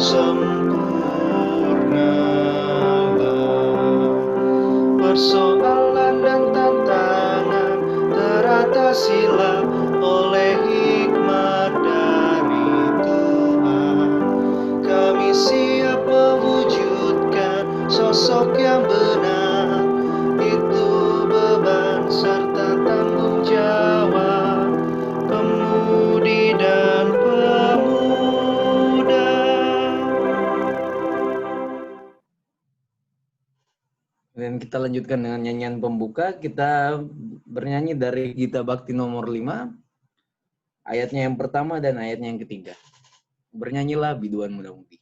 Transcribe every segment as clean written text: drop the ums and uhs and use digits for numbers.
sempurnalah. Persoalan dan tantangan teratasilah oleh hikmat dari Tuhan. Kami siap mewujudkan sosok yang benar. Itu beban serta tanggung jawab pemudi dan pemuda. Dan kita lanjutkan dengan nyanyian pembuka. Kita bernyanyi dari Gita Bakti nomor 5, ayatnya yang pertama dan ayatnya yang ketiga. Bernyanyilah biduan muda-mudi.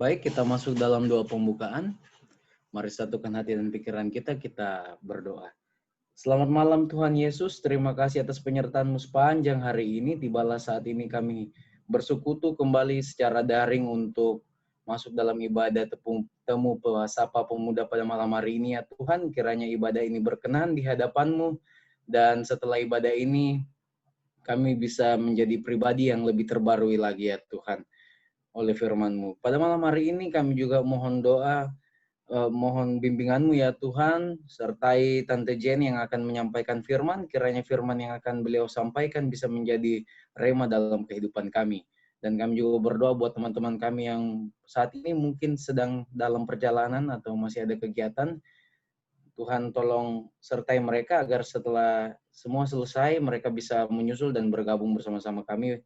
Baik, kita masuk dalam doa pembukaan. Mari satukan hati dan pikiran kita berdoa. Selamat malam Tuhan Yesus, terima kasih atas penyertaan-Mu sepanjang hari ini. Tibalah saat ini kami bersekutu kembali secara daring untuk masuk dalam ibadah temu Sapa Pemuda pada malam hari ini. Ya Tuhan, kiranya ibadah ini berkenan di hadapan-Mu, dan setelah ibadah ini kami bisa menjadi pribadi yang lebih terbarui lagi ya Tuhan, oleh firman-Mu. Pada malam hari ini kami juga mohon doa, mohon bimbingan-Mu ya Tuhan, sertai Tante Jen yang akan menyampaikan firman. Kiranya firman yang akan beliau sampaikan bisa menjadi rema dalam kehidupan kami. Dan kami juga berdoa buat teman-teman kami yang saat ini mungkin sedang dalam perjalanan atau masih ada kegiatan. Tuhan tolong sertai mereka agar setelah semua selesai mereka bisa menyusul dan bergabung bersama-sama kami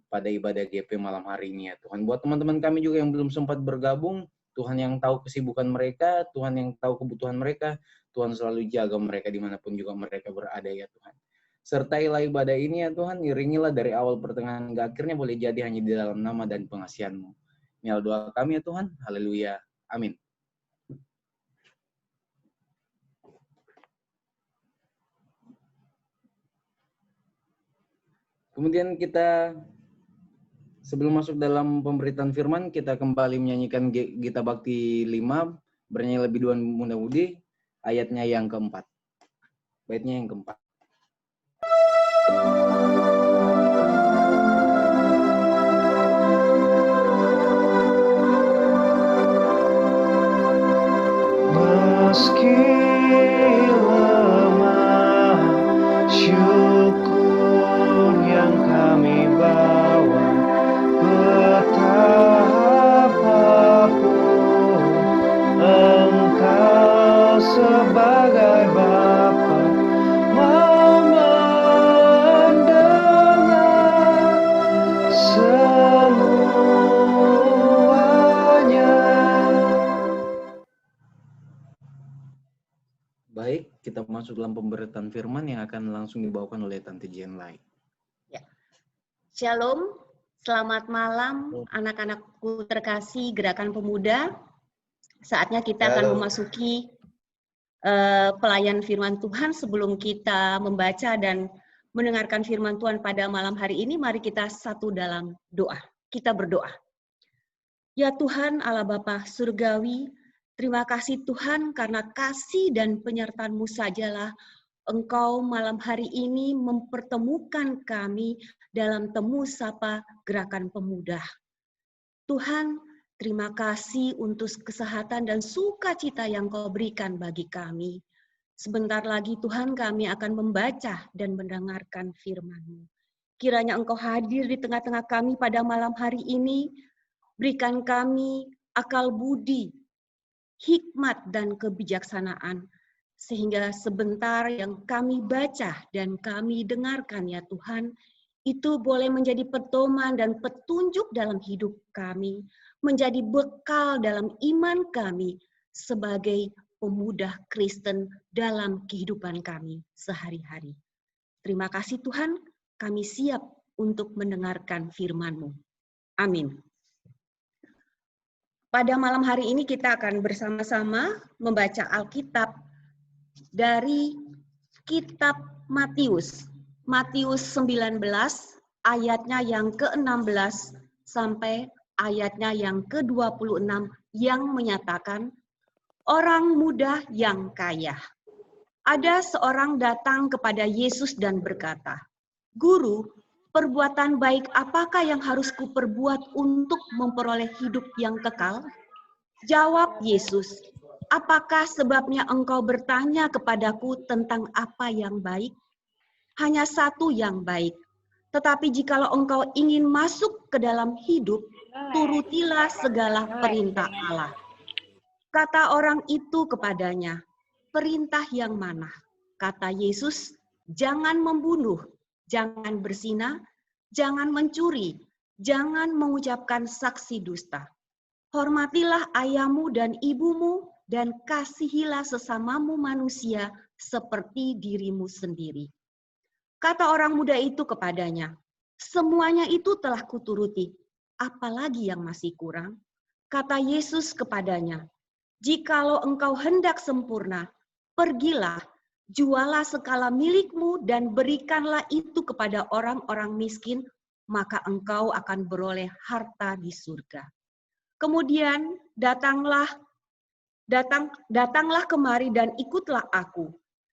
pada ibadah GP malam hari ini ya Tuhan. Buat teman-teman kami juga yang belum sempat bergabung, Tuhan yang tahu kesibukan mereka, Tuhan yang tahu kebutuhan mereka, Tuhan selalu jaga mereka dimanapun juga mereka berada ya Tuhan. Sertailah ibadah ini ya Tuhan, iringilah dari awal pertengahan hingga akhirnya, boleh jadi hanya di dalam nama dan pengasihan-Mu. Inilah doa kami ya Tuhan, haleluya, amin. Kemudian kita, sebelum masuk dalam pemberitaan firman, kita kembali menyanyikan Gita Bakti 5, bernyanyi lebih biduan muda-mudi, ayatnya yang keempat. Baitnya yang keempat. Meski lemah, syukur yang kami bawa, betapapun Engkau sebagai Bapa mau mendengar semuanya. Baik, kita masuk dalam pemberitaan firman yang akan langsung dibawakan oleh Tante Jen Lai. Ya. Shalom, selamat malam anak-anakku terkasih Gerakan Pemuda. Saatnya kita akan memasuki pelayan firman Tuhan. Sebelum kita membaca dan mendengarkan firman Tuhan pada malam hari ini, mari kita satu dalam doa. Kita berdoa. Ya Tuhan Allah Bapa Surgawi, terima kasih Tuhan karena kasih dan penyertaan-Mu sajalah Engkau malam hari ini mempertemukan kami dalam Temu Sapa Gerakan Pemuda. Tuhan, terima kasih untuk kesehatan dan sukacita yang Kau berikan bagi kami. Sebentar lagi Tuhan, kami akan membaca dan mendengarkan firman-Mu. Kiranya Engkau hadir di tengah-tengah kami pada malam hari ini, berikan kami akal budi, hikmat dan kebijaksanaan, sehingga sebentar yang kami baca dan kami dengarkan ya Tuhan, itu boleh menjadi pedoman dan petunjuk dalam hidup kami, menjadi bekal dalam iman kami sebagai pemuda Kristen dalam kehidupan kami sehari-hari. Terima kasih Tuhan, kami siap untuk mendengarkan firman-Mu. Amin. Pada malam hari ini kita akan bersama-sama membaca Alkitab dari kitab Matius. Matius 19 ayatnya yang ke-16 sampai ayatnya yang ke-26 yang menyatakan orang muda yang kaya. Ada seorang datang kepada Yesus dan berkata, "Guru, perbuatan baik apakah yang harus kuperbuat untuk memperoleh hidup yang kekal?" Jawab Yesus, "Apakah sebabnya engkau bertanya kepadaku tentang apa yang baik? Hanya satu yang baik. Tetapi jikalau engkau ingin masuk ke dalam hidup, turutilah segala perintah Allah." Kata orang itu kepadanya, "Perintah yang mana?" Kata Yesus, "Jangan membunuh, jangan berzina, jangan mencuri, jangan mengucapkan saksi dusta. Hormatilah ayahmu dan ibumu, dan kasihilah sesamamu manusia seperti dirimu sendiri." Kata orang muda itu kepadanya, "Semuanya itu telah kuturuti, apalagi yang masih kurang?" Kata Yesus kepadanya, "Jikalau engkau hendak sempurna, pergilah, jualah segala milikmu dan berikanlah itu kepada orang-orang miskin, maka engkau akan beroleh harta di surga. Kemudian datanglah kemari dan ikutlah aku."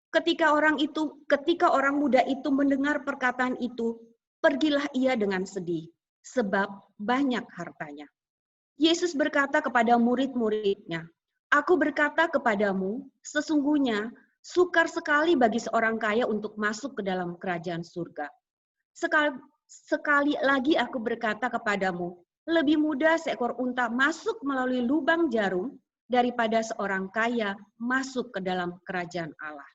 Ketika orang muda itu mendengar perkataan itu, pergilah ia dengan sedih, sebab banyak hartanya. Yesus berkata kepada murid-muridnya, "Aku berkata kepadamu, sesungguhnya sukar sekali bagi seorang kaya untuk masuk ke dalam kerajaan surga. Sekali lagi aku berkata kepadamu, lebih mudah seekor unta masuk melalui lubang jarum daripada seorang kaya masuk ke dalam kerajaan Allah."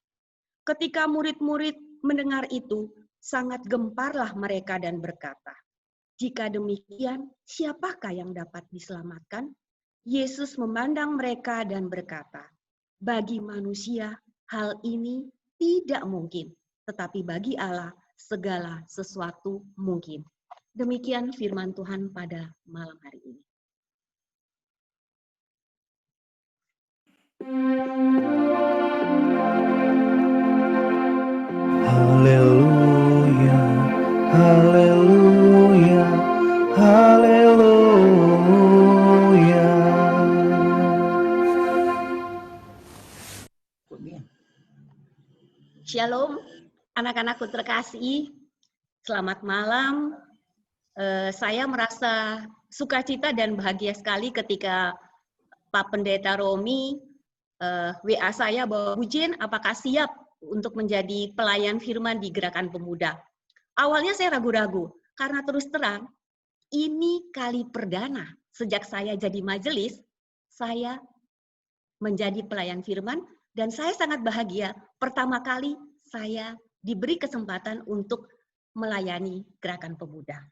Ketika murid-murid mendengar itu, sangat gemparlah mereka dan berkata, "Jika demikian, siapakah yang dapat diselamatkan?" Yesus memandang mereka dan berkata, "Bagi manusia hal ini tidak mungkin, tetapi bagi Allah segala sesuatu mungkin." Demikian firman Tuhan pada malam hari ini. Haleluya, haleluya, haleluya. Shalom, anak-anakku terkasih. Selamat malam. Saya merasa sukacita dan bahagia sekali ketika Pak Pendeta Romi WA saya bahwa, "Bu Jen, apakah siap untuk menjadi pelayan firman di Gerakan Pemuda?" Awalnya saya ragu-ragu, karena terus terang, ini kali perdana sejak saya jadi majelis, saya menjadi pelayan firman, dan saya sangat bahagia pertama kali saya diberi kesempatan untuk melayani Gerakan Pemuda.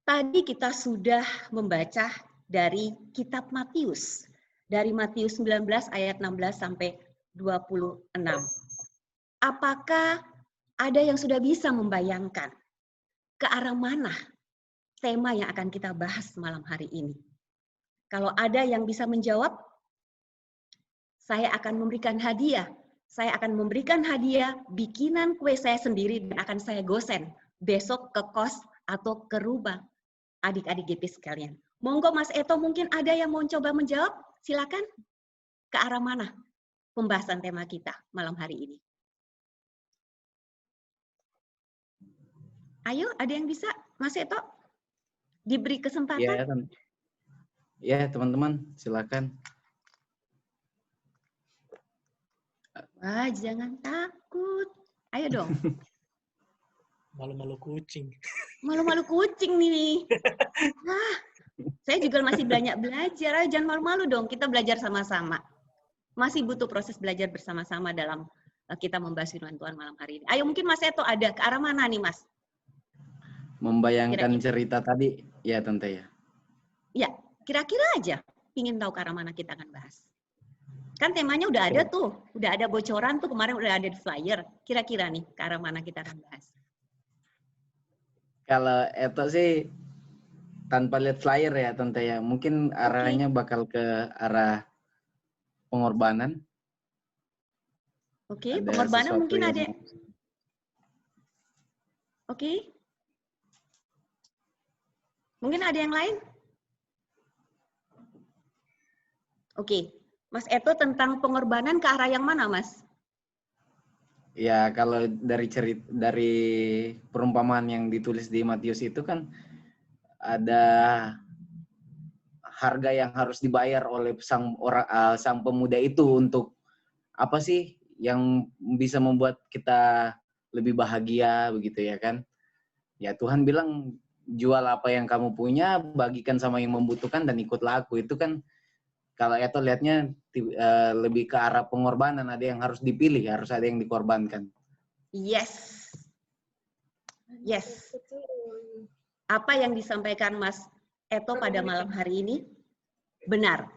Tadi kita sudah membaca dari kitab Matius, dari Matius 19 ayat 16 sampai 26. Apakah ada yang sudah bisa membayangkan ke arah mana tema yang akan kita bahas malam hari ini? Kalau ada yang bisa menjawab, saya akan memberikan hadiah. Saya akan memberikan hadiah bikinan kue saya sendiri dan akan saya gosen besok ke kos atau ke rumah adik-adik GP sekalian. Monggo Mas Eto, mungkin ada yang mau coba menjawab? Silakan. Ke arah mana pembahasan tema kita malam hari ini? Ayo, ada yang bisa? Mas Eto, diberi kesempatan. Ya, teman-teman, silakan. Wah, jangan takut. Ayo dong. Malu-malu kucing. Malu-malu kucing nih. Wah, saya juga masih banyak belajar. Ayo, jangan malu-malu dong. Kita belajar sama-sama. Masih butuh proses belajar bersama-sama dalam kita membahas firman Tuhan malam hari ini. Ayo, mungkin Mas Eto ada ke arah mana nih, Mas? Membayangkan cerita tadi, ya Tante ya. Ya, kira-kira aja. Pingin tahu ke arah mana kita akan bahas. Kan temanya udah ada tuh. Udah ada bocoran tuh, kemarin udah ada di flyer. Kira-kira nih, ke arah mana kita akan bahas. Kalau Eto sih, tanpa lihat flyer ya Tante ya, mungkin arahnya bakal ke arah pengorbanan. Oke, pengorbanan mungkin ada. Oke. Mungkin ada yang lain? Oke. Mas Eto tentang pengorbanan ke arah yang mana, Mas? Ya, kalau dari perumpamaan yang ditulis di Matius itu kan ada harga yang harus dibayar oleh sang pemuda itu untuk apa sih yang bisa membuat kita lebih bahagia begitu ya kan? Ya Tuhan bilang jual apa yang kamu punya, bagikan sama yang membutuhkan dan ikutlah aku. Itu kan kalau Eto lihatnya lebih ke arah pengorbanan, ada yang harus dipilih, harus ada yang dikorbankan. Yes. Apa yang disampaikan Mas Eto pada malam hari ini benar.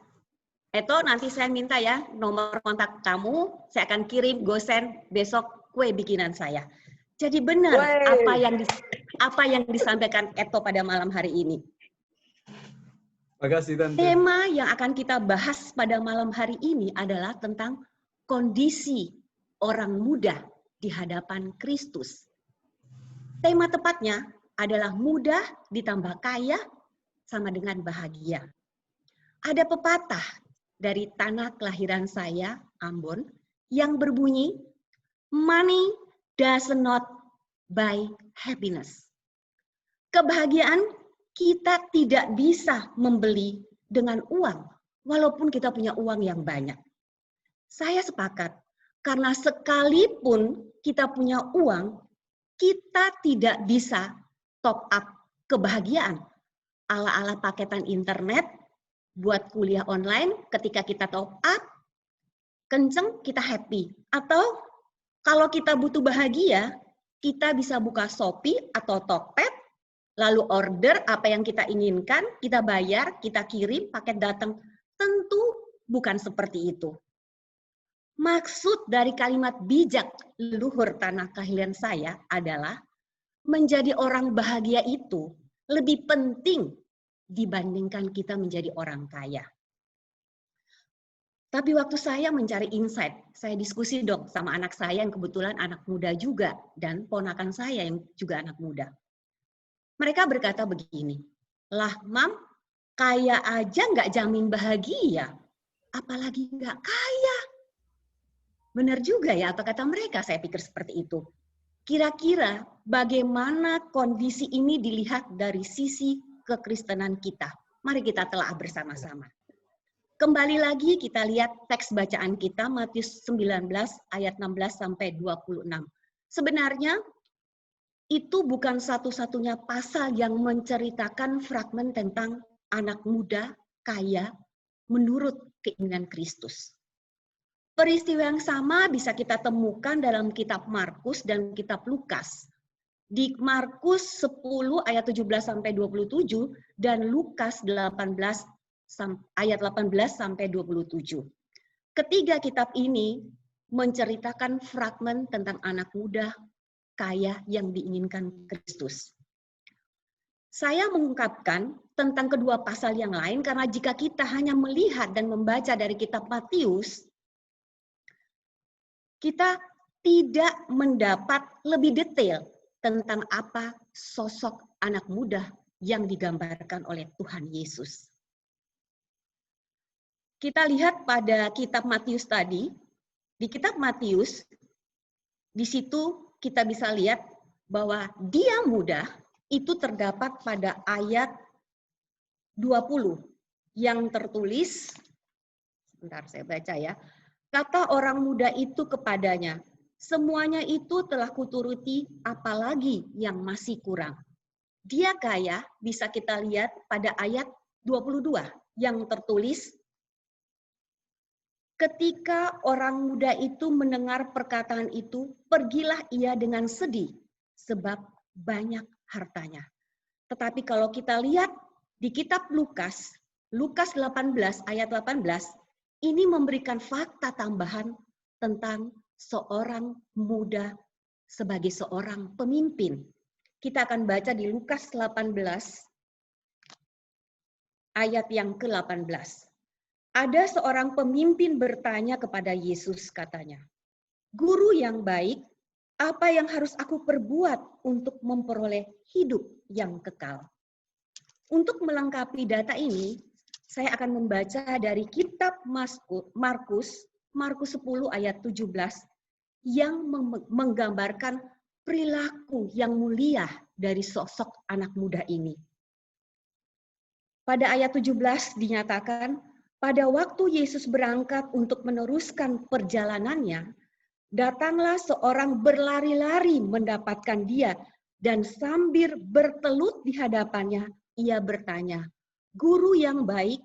Eto, nanti saya minta ya nomor kontak kamu, saya akan kirim gosen besok kue bikinan saya. Jadi benar apa yang disampaikan Eto pada malam hari ini. Makasih Tante. Tema yang akan kita bahas pada malam hari ini adalah tentang kondisi orang muda di hadapan Kristus. Tema tepatnya adalah mudah ditambah kaya sama dengan bahagia. Ada pepatah dari tanah kelahiran saya, Ambon, yang berbunyi, money does not buy happiness. Kebahagiaan kita tidak bisa membeli dengan uang, walaupun kita punya uang yang banyak. Saya sepakat, karena sekalipun kita punya uang, kita tidak bisa top up kebahagiaan. Ala-ala paketan internet, buat kuliah online, ketika kita top up, kenceng, kita happy. Atau kalau kita butuh bahagia, kita bisa buka Shopee atau Tokped, lalu order apa yang kita inginkan, kita bayar, kita kirim, paket datang. Tentu bukan seperti itu. Maksud dari kalimat bijak leluhur tanah kelahiran saya adalah menjadi orang bahagia itu lebih penting dibandingkan kita menjadi orang kaya. Tapi waktu saya mencari insight, saya diskusi dong sama anak saya yang kebetulan anak muda juga dan ponakan saya yang juga anak muda. Mereka berkata begini, lah Mam, kaya aja nggak jamin bahagia, apalagi nggak kaya. Benar juga ya apa kata mereka, saya pikir seperti itu. Kira-kira bagaimana kondisi ini dilihat dari sisi kekristenan kita? Mari kita telah bersama-sama. Kembali lagi kita lihat teks bacaan kita Matius 19 ayat 16 sampai 26. Sebenarnya itu bukan satu-satunya pasal yang menceritakan fragmen tentang anak muda kaya menurut keinginan Kristus. Peristiwa yang sama bisa kita temukan dalam kitab Markus dan kitab Lukas. Di Markus 10 ayat 17 sampai 27 dan Lukas 18 ayat 18 sampai 27. Ketiga kitab ini menceritakan fragmen tentang anak muda kaya yang diinginkan Kristus. Saya mengungkapkan tentang kedua pasal yang lain karena jika kita hanya melihat dan membaca dari kitab Matius, kita tidak mendapat lebih detail tentang apa sosok anak muda yang digambarkan oleh Tuhan Yesus. Kita lihat pada kitab Matius tadi, di kitab Matius, di situ kita bisa lihat bahwa dia muda itu terdapat pada ayat 20 yang tertulis, sebentar saya baca ya. Kata orang muda itu kepadanya, semuanya itu telah kuturuti, apalagi yang masih kurang. Dia kaya, bisa kita lihat pada ayat 22 yang tertulis, ketika orang muda itu mendengar perkataan itu, pergilah ia dengan sedih, sebab banyak hartanya. Tetapi kalau kita lihat di kitab Lukas 18 ayat 18, ini memberikan fakta tambahan tentang seorang muda sebagai seorang pemimpin. Kita akan baca di Lukas 18 ayat yang ke-18. Ada seorang pemimpin bertanya kepada Yesus, katanya, "Guru yang baik, apa yang harus aku perbuat untuk memperoleh hidup yang kekal?" Untuk melengkapi data ini, saya akan membaca dari kitab Markus 10 ayat 17 yang menggambarkan perilaku yang mulia dari sosok anak muda ini. Pada ayat 17 dinyatakan, pada waktu Yesus berangkat untuk meneruskan perjalanannya, datanglah seorang berlari-lari mendapatkan dia, dan sambil bertelut di hadapannya, ia bertanya, "Guru yang baik,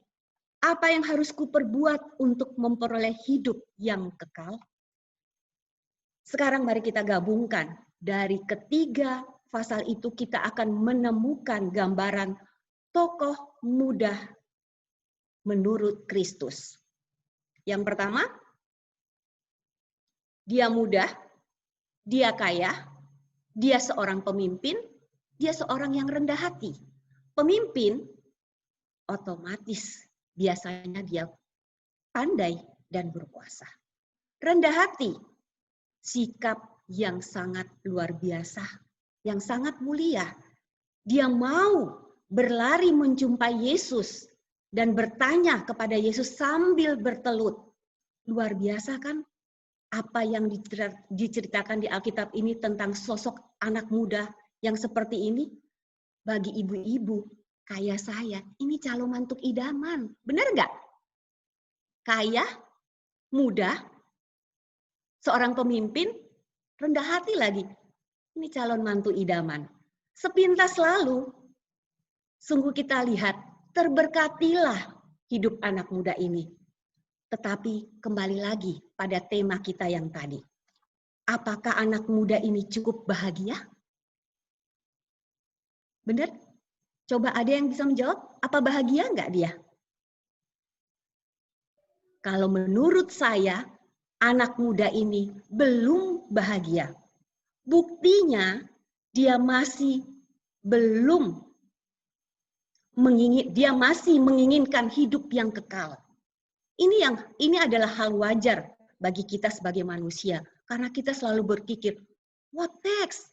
apa yang harus kuperbuat untuk memperoleh hidup yang kekal?" Sekarang mari kita gabungkan. Dari ketiga pasal itu kita akan menemukan gambaran tokoh muda menurut Kristus. Yang pertama, dia muda, dia kaya, dia seorang pemimpin, dia seorang yang rendah hati. Pemimpin otomatis biasanya dia pandai dan berkuasa. Rendah hati, sikap yang sangat luar biasa, yang sangat mulia. Dia mau berlari menjumpai Yesus dan bertanya kepada Yesus sambil bertelut. Luar biasa kan? Apa yang diceritakan di Alkitab ini tentang sosok anak muda yang seperti ini? Bagi ibu-ibu kayak saya, ini calon mantu idaman. Benar nggak? Kaya, muda, seorang pemimpin, rendah hati lagi. Ini calon mantu idaman. Sepintas lalu, sungguh kita lihat, terberkatilah hidup anak muda ini. Tetapi kembali lagi pada tema kita yang tadi. Apakah anak muda ini cukup bahagia? Benar? Coba ada yang bisa menjawab, apa bahagia nggak dia? Kalau menurut saya, anak muda ini belum bahagia. Buktinya, dia masih belum menginginkan hidup yang kekal. Ini adalah hal wajar bagi kita sebagai manusia, karena kita selalu berpikir, what next?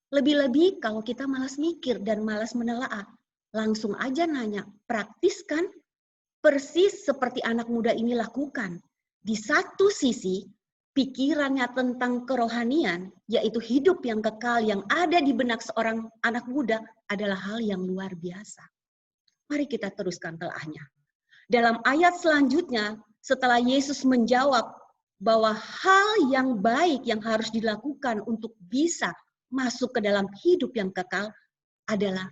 Lebih-lebih kalau kita malas mikir dan malas menelaah, langsung aja nanya, praktis kan? Persis seperti anak muda ini lakukan. Di satu sisi, pikirannya tentang kerohanian, yaitu hidup yang kekal yang ada di benak seorang anak muda adalah hal yang luar biasa. Mari kita teruskan telahnya. Dalam ayat selanjutnya, setelah Yesus menjawab bahwa hal yang baik yang harus dilakukan untuk bisa masuk ke dalam hidup yang kekal adalah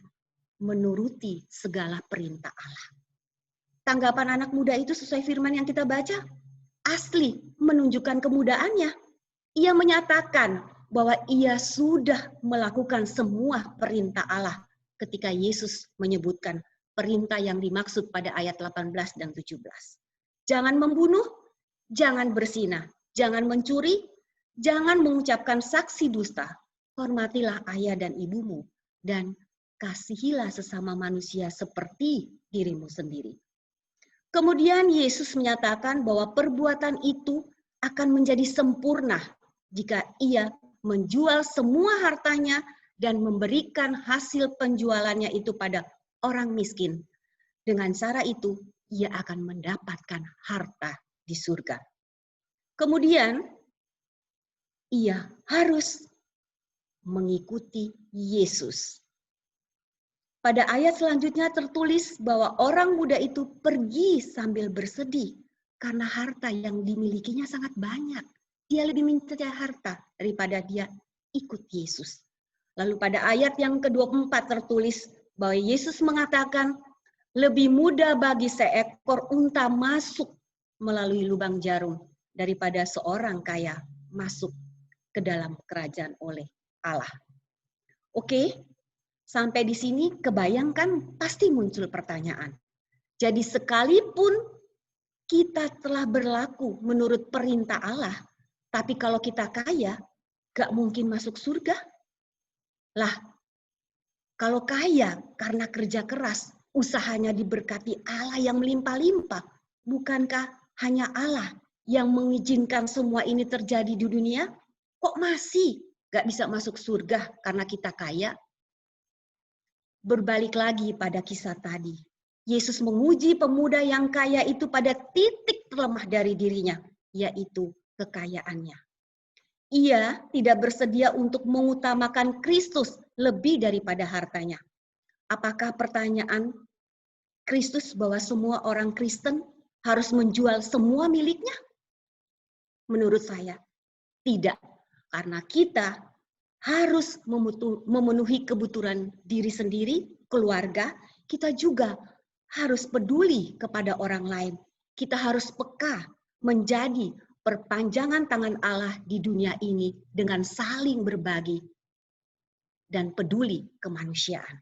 menuruti segala perintah Allah. Tanggapan anak muda itu sesuai firman yang kita baca, asli menunjukkan kemudaannya. Ia menyatakan bahwa ia sudah melakukan semua perintah Allah ketika Yesus menyebutkan perintah yang dimaksud pada ayat 18 dan 17. Jangan membunuh, jangan berzina, jangan mencuri, jangan mengucapkan saksi dusta, hormatilah ayah dan ibumu, dan kasihilah sesama manusia seperti dirimu sendiri. Kemudian Yesus menyatakan bahwa perbuatan itu akan menjadi sempurna jika ia menjual semua hartanya dan memberikan hasil penjualannya itu pada orang miskin. Dengan cara itu, ia akan mendapatkan harta di surga. Kemudian, ia harus mengikuti Yesus. Pada ayat selanjutnya tertulis bahwa orang muda itu pergi sambil bersedih karena harta yang dimilikinya sangat banyak. Dia lebih mencintai harta daripada dia ikut Yesus. Lalu pada ayat yang ke-24 tertulis bahwa Yesus mengatakan, lebih mudah bagi seekor unta masuk melalui lubang jarum daripada seorang kaya masuk ke dalam kerajaan oleh Allah. Oke, sampai di sini kebayangkan pasti muncul pertanyaan. Jadi sekalipun kita telah berlaku menurut perintah Allah, tapi kalau kita kaya, gak mungkin masuk surga. Lah, kalau kaya karena kerja keras, usahanya diberkati Allah yang melimpah-limpah, bukankah hanya Allah yang mengizinkan semua ini terjadi di dunia? Kok masih gak bisa masuk surga karena kita kaya? Berbalik lagi pada kisah tadi. Yesus menguji pemuda yang kaya itu pada titik terlemah dari dirinya, yaitu kekayaannya. Ia tidak bersedia untuk mengutamakan Kristus lebih daripada hartanya. Apakah pertanyaan Kristus bahwa semua orang Kristen harus menjual semua miliknya? Menurut saya, tidak. Karena kita harus memenuhi kebutuhan diri sendiri, keluarga, kita juga harus peduli kepada orang lain. Kita harus peka menjadi perpanjangan tangan Allah di dunia ini dengan saling berbagi dan peduli kemanusiaan.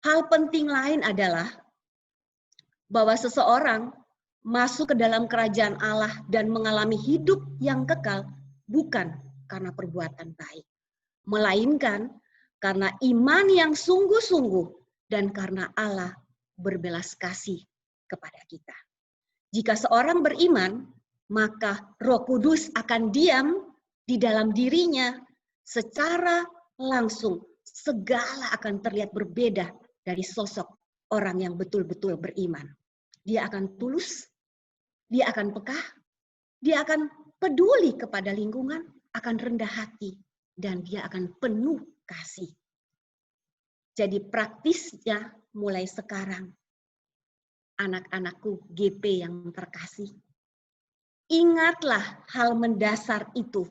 Hal penting lain adalah bahwa seseorang masuk ke dalam kerajaan Allah dan mengalami hidup yang kekal bukan karena perbuatan baik, melainkan karena iman yang sungguh-sungguh dan karena Allah berbelas kasih kepada kita. Jika seorang beriman, maka Roh Kudus akan diam di dalam dirinya secara langsung. Segala akan terlihat berbeda dari sosok orang yang betul-betul beriman. Dia akan tulus, dia akan peka, dia akan peduli kepada lingkungan, akan rendah hati, dan dia akan penuh kasih. Jadi praktisnya mulai sekarang, anak-anakku GP yang terkasih, ingatlah hal mendasar itu.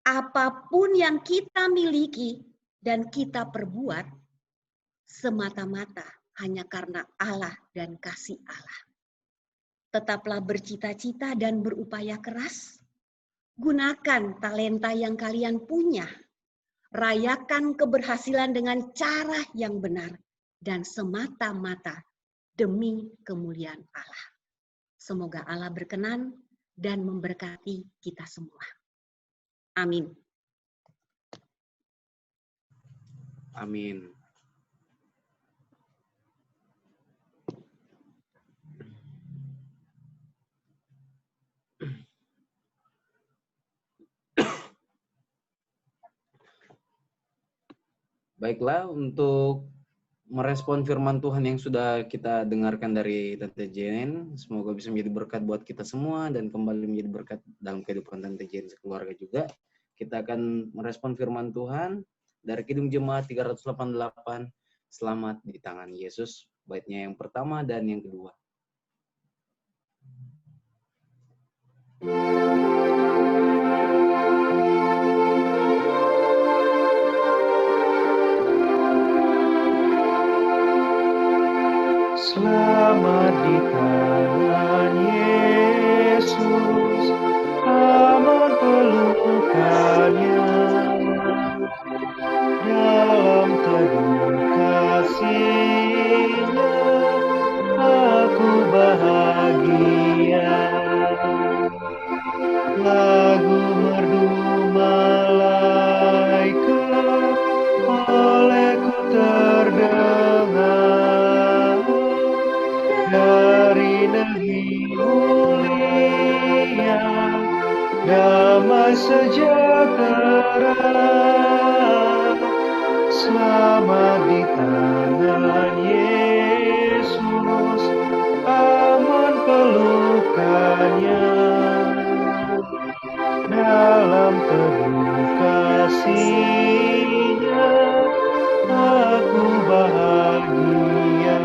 Apapun yang kita miliki dan kita perbuat, semata-mata hanya karena Allah dan kasih Allah. Tetaplah bercita-cita dan berupaya keras. Gunakan talenta yang kalian punya. Rayakan keberhasilan dengan cara yang benar dan semata-mata demi kemuliaan Allah. Semoga Allah berkenan dan memberkati kita semua. Amin. Amin. Baiklah, untuk merespon firman Tuhan yang sudah kita dengarkan dari Tante Jen, semoga bisa menjadi berkat buat kita semua dan kembali menjadi berkat dalam kehidupan Tante Jen sekeluarga juga. Kita akan merespon firman Tuhan dari Kidung Jemaat 388, Selamat di Tangan Yesus, baitnya yang pertama dan yang kedua. Selamat di tangan Yesus, aman pelukannya, dalam teduh kasih-Nya, aku bahagia. Lagu merdu malaikat olehku terdengar, dari negeri mulia, damai sejahtera. Selamat di tangan Yesus, aman pelukannya, dalam teduh kasih-Nya, kasih-Nya aku bahagia.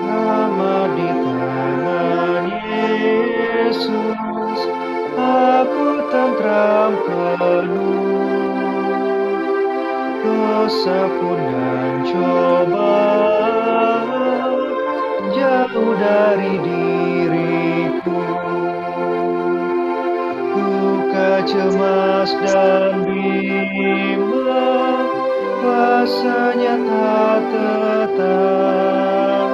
Lama di tangan Yesus, aku tentram penuh. Dosa pun dan cobaan jauh dari diriku. Duka, cemas, dan bimbang rasanya tak tetap.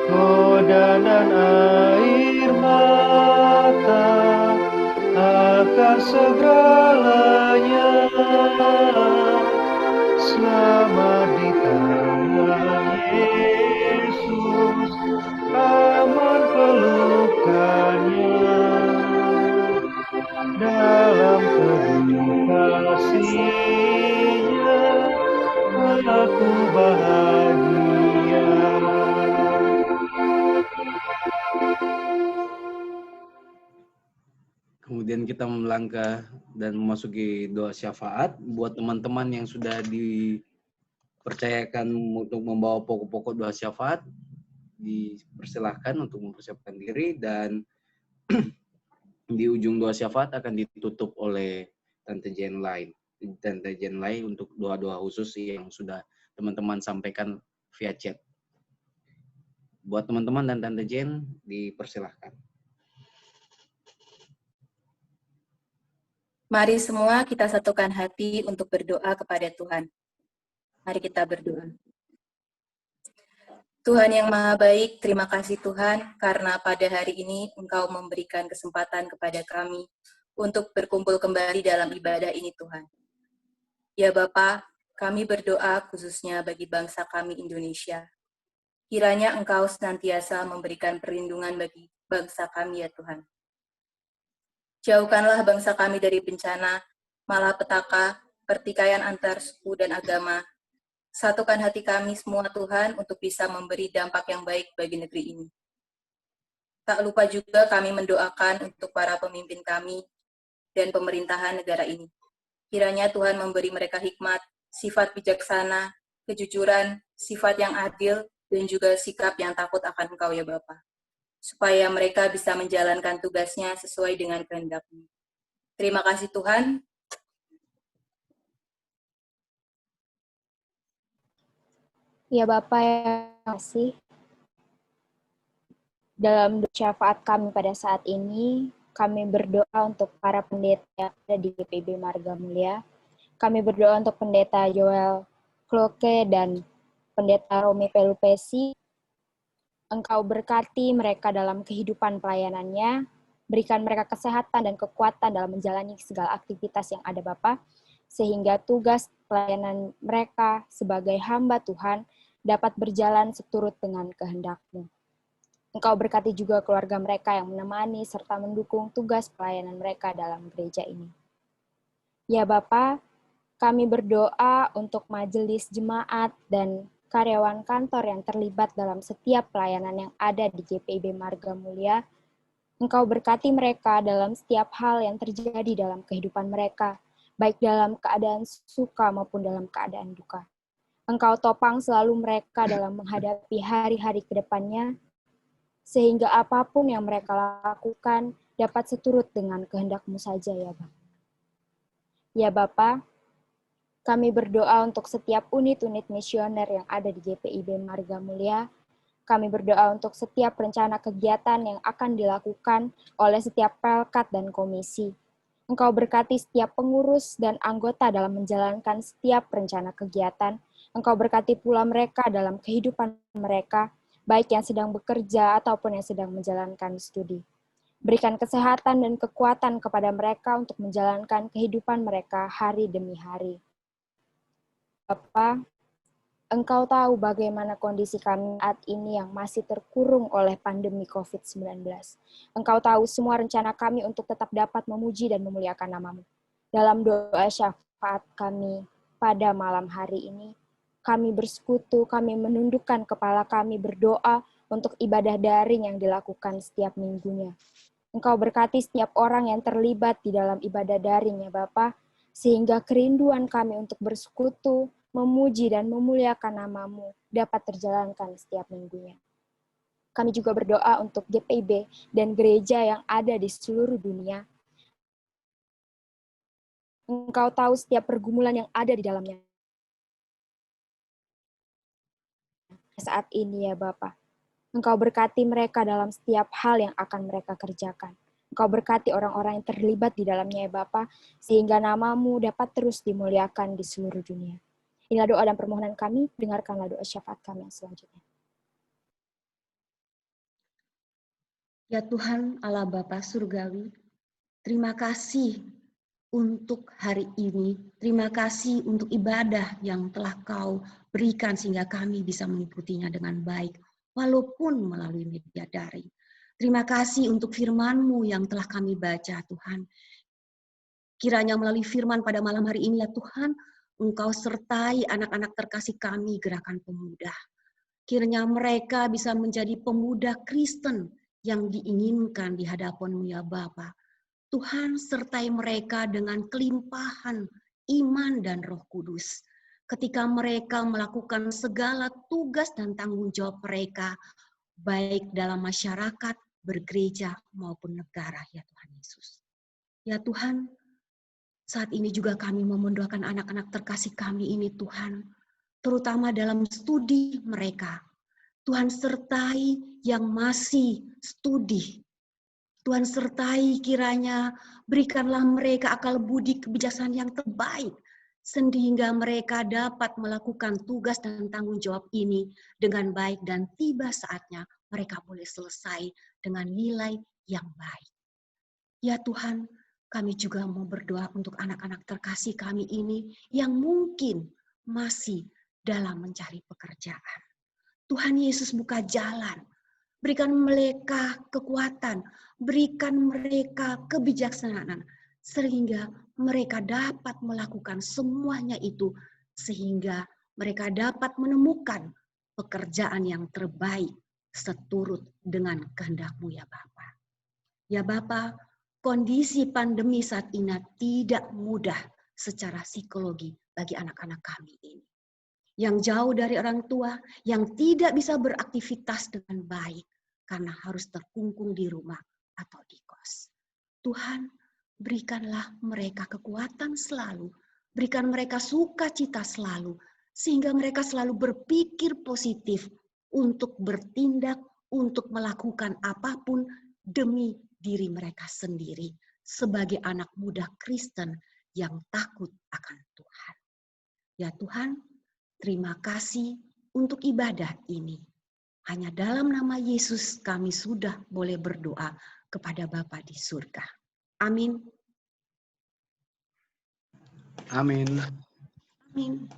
Goda dan air mata akan segera lenyap. Selamat di tangan Yesus, aman pelukannya. Dalam teduh kasih-Nya aku bahagia. Kemudian kita melangkah dan memasuki doa syafaat. Buat teman-teman yang sudah dipercayakan untuk membawa pokok-pokok doa syafaat, dipersilahkan untuk mempersiapkan diri, dan di ujung doa syafaat akan ditutup oleh Tante Jen lain untuk doa-doa khusus yang sudah teman-teman sampaikan via chat. Buat teman-teman dan Tante Jen, dipersilahkan. Mari semua kita satukan hati untuk berdoa kepada Tuhan. Mari kita berdoa. Tuhan yang Maha Baik, terima kasih Tuhan, karena pada hari ini Engkau memberikan kesempatan kepada kami untuk berkumpul kembali dalam ibadah ini Tuhan. Ya Bapa, kami berdoa khususnya bagi bangsa kami Indonesia. Kiranya Engkau senantiasa memberikan perlindungan bagi bangsa kami ya Tuhan. Jauhkanlah bangsa kami dari bencana, malapetaka, pertikaian antar suku dan agama. Satukan hati kami semua Tuhan untuk bisa memberi dampak yang baik bagi negeri ini. Tak lupa juga kami mendoakan untuk para pemimpin kami dan pemerintahan negara ini. Kiranya Tuhan memberi mereka hikmat, sifat bijaksana, kejujuran, sifat yang adil, dan juga sikap yang takut akan Engkau ya Bapa, supaya mereka bisa menjalankan tugasnya sesuai dengan kehendak-Mu. Terima kasih Tuhan. Ya Bapak, yang kasih. Dalam doa syafaat kami pada saat ini, kami berdoa untuk para pendeta yang ada di GPIB Marga Mulia. Kami berdoa untuk Pendeta Joel Kloke dan Pendeta Romi Pelupesi. Engkau berkati mereka dalam kehidupan pelayanannya, berikan mereka kesehatan dan kekuatan dalam menjalani segala aktivitas yang ada Bapa, sehingga tugas pelayanan mereka sebagai hamba Tuhan dapat berjalan seturut dengan kehendak-Mu. Engkau berkati juga keluarga mereka yang menemani serta mendukung tugas pelayanan mereka dalam gereja ini. Ya Bapa, kami berdoa untuk majelis jemaat dan karyawan kantor yang terlibat dalam setiap pelayanan yang ada di GPIB Marga Mulia. Engkau berkati mereka dalam setiap hal yang terjadi dalam kehidupan mereka, baik dalam keadaan suka maupun dalam keadaan duka. Engkau topang selalu mereka dalam menghadapi hari-hari ke depannya, sehingga apapun yang mereka lakukan dapat seturut dengan kehendak-Mu saja ya Bapa. Ya Bapa, kami berdoa untuk setiap unit-unit misioner yang ada di GPIB Marga Mulia. Kami berdoa untuk setiap rencana kegiatan yang akan dilakukan oleh setiap pelkat dan komisi. Engkau berkati setiap pengurus dan anggota dalam menjalankan setiap rencana kegiatan. Engkau berkati pula mereka dalam kehidupan mereka, baik yang sedang bekerja ataupun yang sedang menjalankan studi. Berikan kesehatan dan kekuatan kepada mereka untuk menjalankan kehidupan mereka hari demi hari. Bapa, Engkau tahu bagaimana kondisi kami saat ini yang masih terkurung oleh pandemi COVID-19. Engkau tahu semua rencana kami untuk tetap dapat memuji dan memuliakan nama-Mu. Dalam doa syafaat kami pada malam hari ini, kami bersekutu, kami menundukkan kepala kami berdoa untuk ibadah daring yang dilakukan setiap minggunya. Engkau berkati setiap orang yang terlibat di dalam ibadah daring ya Bapa, sehingga kerinduan kami untuk bersekutu, memuji dan memuliakan nama-Mu dapat terjalankan setiap minggunya. Kami juga berdoa untuk GPIB dan gereja yang ada di seluruh dunia. Engkau tahu setiap pergumulan yang ada di dalamnya. Saat ini ya Bapa, Engkau berkati mereka dalam setiap hal yang akan mereka kerjakan. Engkau berkati orang-orang yang terlibat di dalamnya ya Bapa, sehingga nama-Mu dapat terus dimuliakan di seluruh dunia. Inilah doa dan permohonan kami, dengarkanlah doa syafaat kami yang selanjutnya. Ya Tuhan Allah Bapa Surgawi, terima kasih untuk hari ini. Terima kasih untuk ibadah yang telah Kau berikan sehingga kami bisa mengikutinya dengan baik, walaupun melalui media daring. Terima kasih untuk firman-Mu yang telah kami baca, Tuhan. Kiranya melalui firman pada malam hari ini ya Tuhan, Engkau sertai anak-anak terkasih kami, Gerakan Pemuda. Kiranya mereka bisa menjadi pemuda Kristen yang diinginkan di hadapan-Mu ya Bapa. Tuhan sertai mereka dengan kelimpahan iman dan Roh Kudus. Ketika mereka melakukan segala tugas dan tanggung jawab mereka, baik dalam masyarakat, bergereja, maupun negara, ya Tuhan Yesus. Ya Tuhan, saat ini juga kami mau mendoakan anak-anak terkasih kami ini Tuhan, terutama dalam studi mereka. Tuhan sertai yang masih studi. Tuhan sertai kiranya berikanlah mereka akal budi kebijaksanaan yang terbaik, sehingga mereka dapat melakukan tugas dan tanggung jawab ini dengan baik dan tiba saatnya mereka boleh selesai dengan nilai yang baik. Ya Tuhan, kami juga mau berdoa untuk anak-anak terkasih kami ini yang mungkin masih dalam mencari pekerjaan. Tuhan Yesus buka jalan, berikan mereka kekuatan, berikan mereka kebijaksanaan, sehingga mereka dapat melakukan semuanya itu, sehingga mereka dapat menemukan pekerjaan yang terbaik seturut dengan kehendak-Mu ya Bapa. Ya Bapa, kondisi pandemi saat ini tidak mudah secara psikologi bagi anak-anak kami ini. Yang jauh dari orang tua, yang tidak bisa beraktivitas dengan baik karena harus terkungkung di rumah atau di kos. Tuhan, berikanlah mereka kekuatan selalu, berikan mereka sukacita selalu, sehingga mereka selalu berpikir positif untuk bertindak, untuk melakukan apapun demi diri mereka sendiri sebagai anak muda Kristen yang takut akan Tuhan. Ya Tuhan, terima kasih untuk ibadah ini. Hanya dalam nama Yesus kami sudah boleh berdoa kepada Bapa di surga. Amin. Amin. Amin.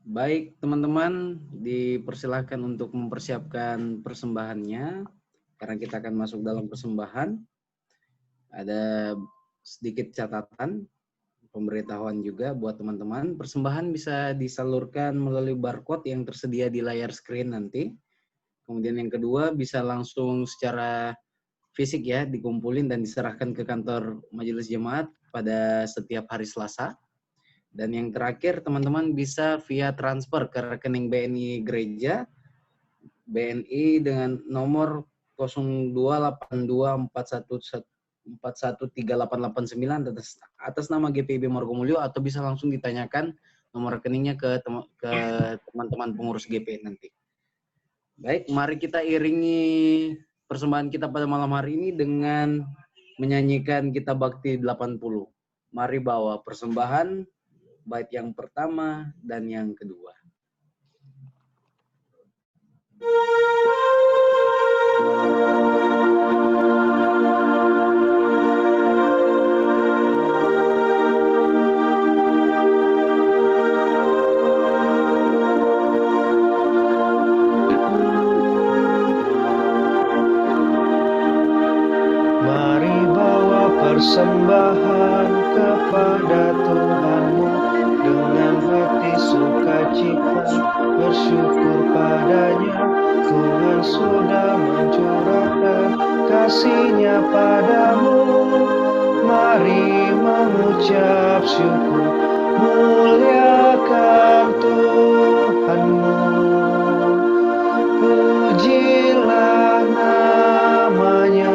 Baik, teman-teman, dipersilahkan untuk mempersiapkan persembahannya, karena kita akan masuk dalam persembahan. Ada sedikit catatan, pemberitahuan juga buat teman-teman. Persembahan bisa disalurkan melalui barcode yang tersedia di layar screen nanti. Kemudian yang kedua, bisa langsung secara fisik ya, dikumpulin dan diserahkan ke kantor Majelis Jemaat pada setiap hari Selasa. Dan yang terakhir, teman-teman bisa via transfer ke rekening BNI Gereja, BNI dengan nomor 0282413889 atas nama GPIB Margomulyo, atau bisa langsung ditanyakan nomor rekeningnya ke teman-teman pengurus GP nanti. Baik, mari kita iringi persembahan kita pada malam hari ini dengan menyanyikan Kitab Bakti 80. Mari bawa persembahan bait yang pertama dan yang kedua. Mari bawa persembahan kepada Tuhanmu dengan hati sukacita, bersyukur padanya. Tuhan sudah mencurahkan kasih-Nya padamu. Mari mengucap syukur, muliakan Tuhanmu. Pujilah namanya,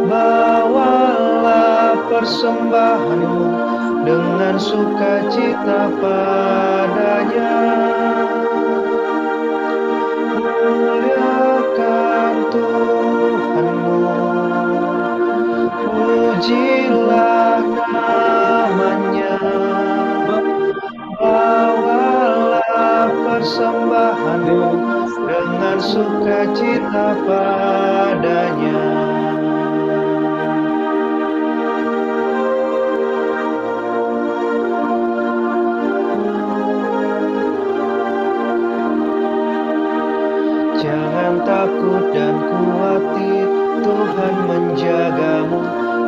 bawalah persembahanmu dengan sukacita padanya. Muliakan Tuhanmu, pujilah namanya, bawalah persembahanmu dengan sukacita padanya. Jangan takut dan khawatir, Tuhan menjagamu.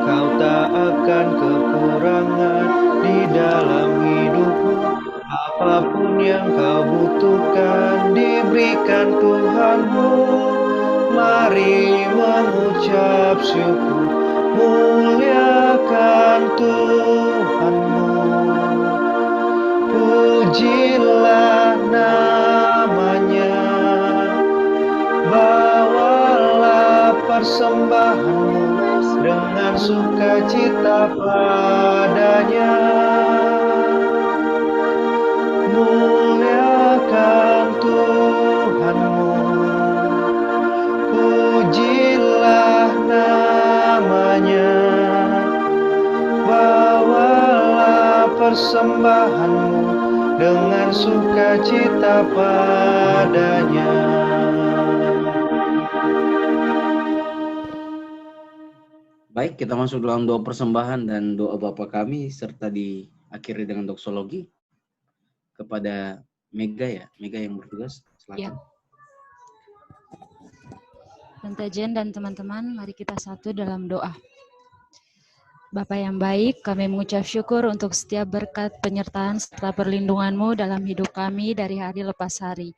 Kau tak akan kekurangan di dalam hidupmu. Apapun yang kau butuhkan diberikan Tuhanmu. Mari mengucap syukur, muliakan Tuhanmu. Pujilah namanya, bawalah persembahanmu dengan sukacita padanya. Muliakan Tuhanmu, pujilah namanya, bawalah persembahanmu dengan sukacita padanya. Baik, kita masuk dalam doa persembahan dan doa Bapa kami, serta diakhiri dengan doksologi kepada Mega ya. Mega yang bertugas, silakan. Tante Jen dan teman-teman, mari kita satu dalam doa. Bapa yang baik, kami mengucap syukur untuk setiap berkat penyertaan serta perlindungan-Mu dalam hidup kami dari hari lepas hari.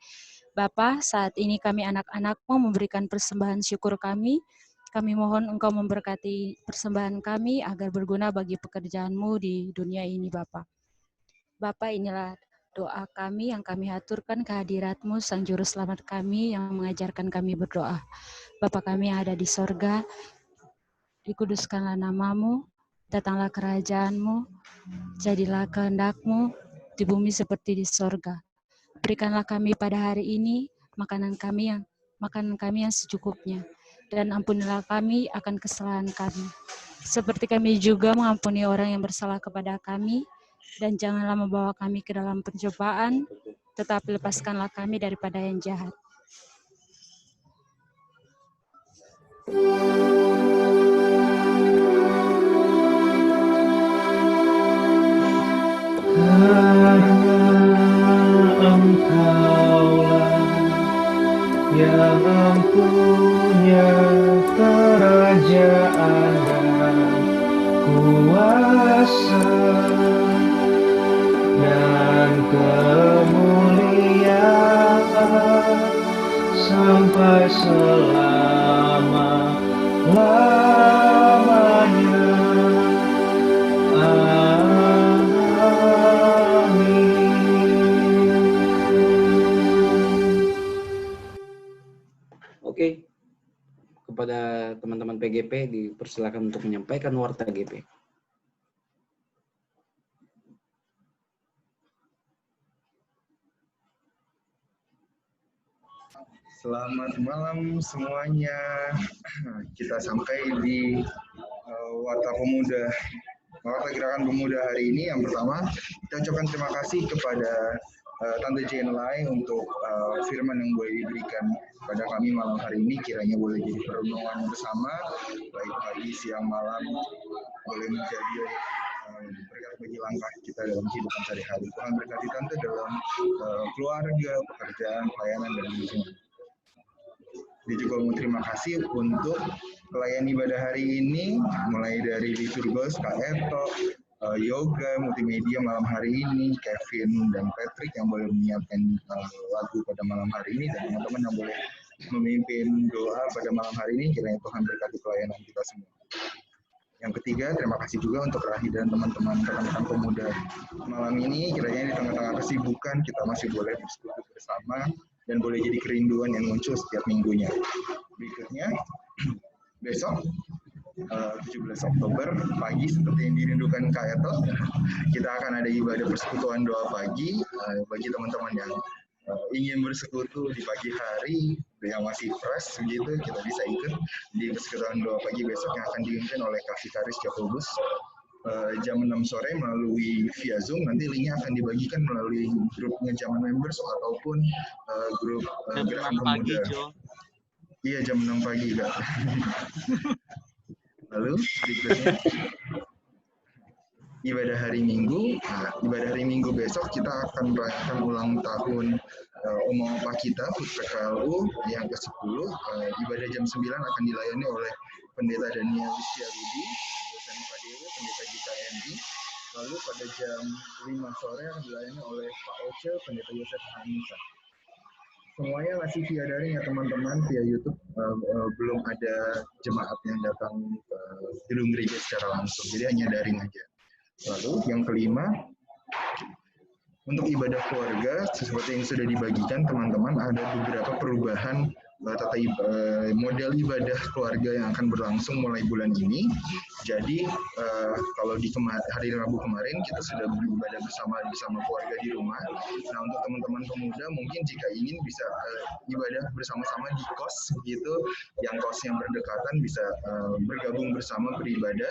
Bapa, saat ini kami anak-anak-Mu memberikan persembahan syukur kami. Kami mohon Engkau memberkati persembahan kami agar berguna bagi pekerjaan-Mu di dunia ini, Bapa. Bapa, inilah doa kami yang kami haturkan kehadirat-Mu, Sang Juru Selamat kami yang mengajarkan kami berdoa. Bapa kami yang ada di sorga, dikuduskanlah nama-Mu, datanglah kerajaan-Mu, jadilah kehendak-Mu di bumi seperti di sorga. Berikanlah kami pada hari ini makanan kami yang secukupnya, dan ampunilah kami akan kesalahan kami, seperti kami juga mengampuni orang yang bersalah kepada kami, dan janganlah membawa kami ke dalam pencobaan, tetapi lepaskanlah kami daripada yang jahat. Engkaulah yang mempunyai kerajaan dan kuasa dan kemuliaan sampai selama-lamanya. Oke, kepada teman-teman PGP dipersilakan untuk menyampaikan warta GP. Selamat malam semuanya. Kita sampai di Warta Pemuda, Warta Gerakan Pemuda hari ini. Yang pertama, kita ucapkan terima kasih kepada Tante Jane Lai untuk firman yang boleh diberikan pada kami malam hari ini. Kiranya boleh jadi perenungan bersama, baik pagi, siang, malam, boleh menjadi berkat bagi langkah kita dalam kehidupan sehari-hari. Tuhan berkati Tante dalam keluarga, pekerjaan, pelayanan, dan lingkungan. Dia juga mau terima kasih untuk pelayan ibadah hari ini, mulai dari Liturgos, Kak Eto, yoga, multimedia malam hari ini, Kevin dan Patrick yang boleh menyiapkan lagu pada malam hari ini, dan teman-teman yang boleh memimpin doa pada malam hari ini. Kiranya Tuhan berkati pelayanan kita semua. Yang ketiga, terima kasih juga untuk Rahi dan teman-teman rekan-rekan pemuda malam ini. Kiranya di tengah-tengah kesibukan kita masih boleh bersekutu bersama dan boleh jadi kerinduan yang muncul setiap minggunya. Berikutnya, besok 17 Oktober pagi seperti yang dirindukan Kak Eto, kita akan ada ibadah persekutuan doa pagi bagi teman-teman yang ingin bersekutu di pagi hari yang masih fresh begitu, kita bisa ikut di persekutuan doa pagi besok yang akan dipimpin oleh Kak Vikaris Jakobus jam 6 sore melalui via Zoom. Nanti linknya akan dibagikan melalui grupnya Zaman Members ataupun grup Gerakan Pemuda. Iya, jam 6 pagi, Kak. Lalu berikutnya ibadah hari Minggu. Nah, ibadah hari Minggu besok kita akan merayakan ulang tahun Oma Opa kita, PKLU yang ke-10. Ibadah jam 9 akan dilayani oleh Pendeta Daniel Wistiarudi, dosen Padewo, Pendeta Gita Endi. Lalu pada jam 5 sore akan dilayani oleh Pak Oce, Pendeta Yosef Hanisa. Semuanya masih via daring ya teman-teman, via YouTube. Belum ada jemaat yang datang ke gedung gereja secara langsung, jadi hanya daring aja. Lalu yang kelima, untuk ibadah keluarga, seperti yang sudah dibagikan teman-teman, ada beberapa perubahan model ibadah keluarga yang akan berlangsung mulai bulan ini. Jadi kalau di hari Rabu kemarin kita sudah beribadah bersama keluarga di rumah. Nah, untuk teman-teman pemuda mungkin jika ingin bisa ibadah bersama-sama di kos gitu, yang kos yang berdekatan bisa bergabung bersama beribadah.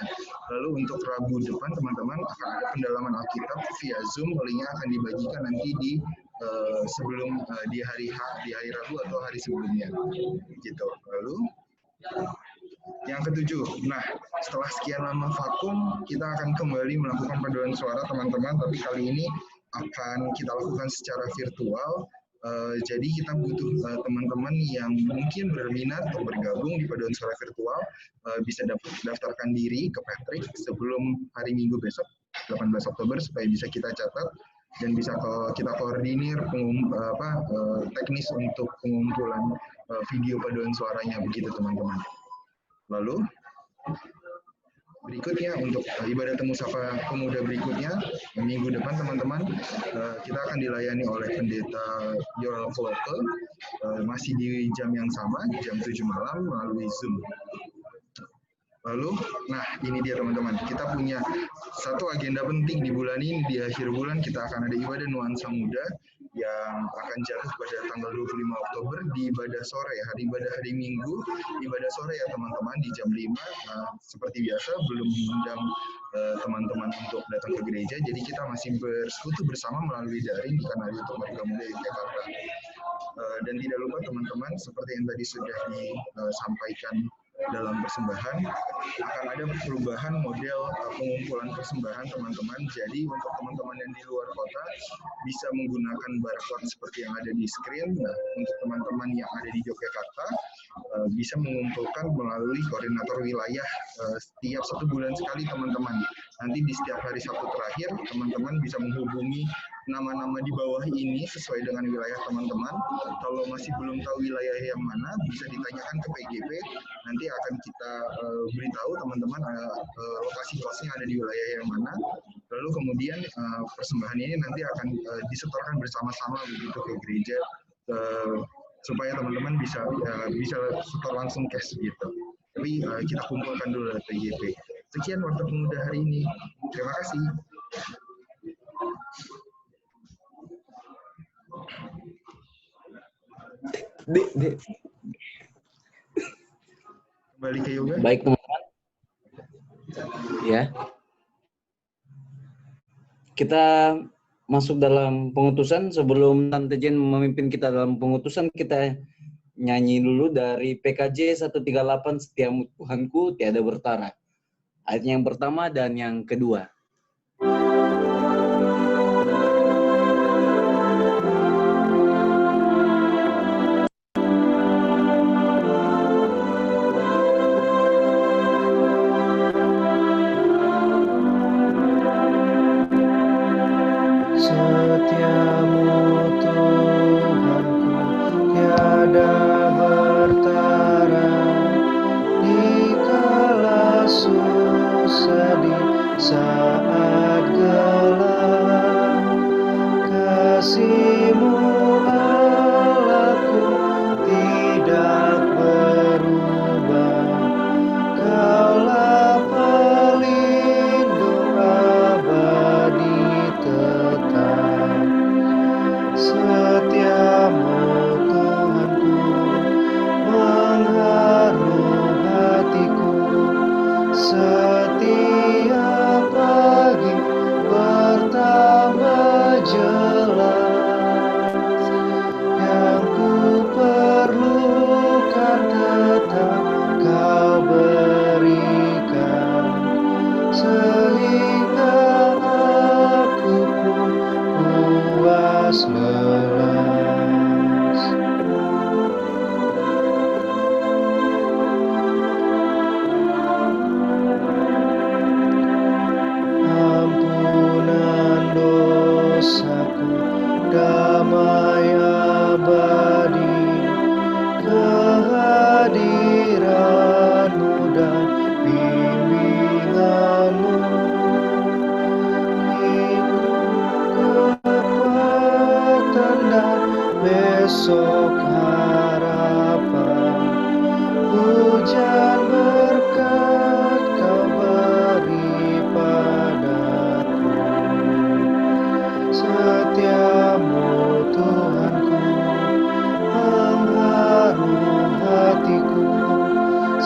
Lalu untuk Rabu depan teman-teman akan ada pendalaman Alkitab via Zoom, linknya akan dibagikan nanti di sebelum di hari Rabu atau hari sebelumnya gitu. Lalu yang ketujuh, nah setelah sekian lama vakum kita akan kembali melakukan paduan suara teman-teman, tapi kali ini akan kita lakukan secara virtual. Jadi kita butuh teman-teman yang mungkin berminat untuk bergabung di paduan suara virtual, bisa daftarkan diri ke Patrick sebelum hari Minggu besok 18 Oktober supaya bisa kita catat dan bisa kita koordinir teknis untuk pengumpulan video paduan suaranya begitu teman-teman. Lalu berikutnya untuk ibadah temu sapa pemuda berikutnya minggu depan teman-teman, kita akan dilayani oleh Pendeta Yoel Kloke masih di jam yang sama, jam 7 malam melalui Zoom. Lalu, nah ini dia teman-teman, kita punya satu agenda penting di bulan ini. Di akhir bulan kita akan ada ibadah nuansa muda yang akan jatuh pada tanggal 25 Oktober di ibadah sore, hari Minggu, ibadah sore ya teman-teman di jam 5. Seperti biasa belum mengundang teman-teman untuk datang ke gereja, jadi kita masih bersekutu bersama melalui daring di kanal YouTube Marga Muda Yogyakarta. Dan tidak lupa teman-teman, seperti yang tadi sudah disampaikan dalam persembahan, akan ada perubahan model pengumpulan persembahan teman-teman. Jadi untuk teman-teman yang di luar kota bisa menggunakan barcode seperti yang ada di screen. Nah, untuk teman-teman yang ada di Yogyakarta bisa mengumpulkan melalui koordinator wilayah setiap 1 bulan sekali teman-teman. Nanti di setiap hari Sabtu terakhir teman-teman bisa menghubungi nama-nama di bawah ini sesuai dengan wilayah teman-teman. Kalau masih belum tahu wilayah yang mana, bisa ditanyakan ke PGP. Nanti akan kita beritahu teman-teman lokasi kosnya ada di wilayah yang mana. Lalu kemudian persembahan ini nanti akan disetorkan bersama-sama begitu ke gereja supaya teman-teman bisa setor langsung cash gitu. Tapi kita kumpulkan dulu dari PGP. Sekian waktu pemuda hari ini. Terima kasih. Kembali ke yoga. Baik teman-teman. Ya. Kita masuk dalam pengutusan. Sebelum Tante Jen memimpin kita dalam pengutusan, kita nyanyi dulu dari PKJ 138, Setiamu Tuhanku tiada bertara. Ayat yang pertama dan yang kedua.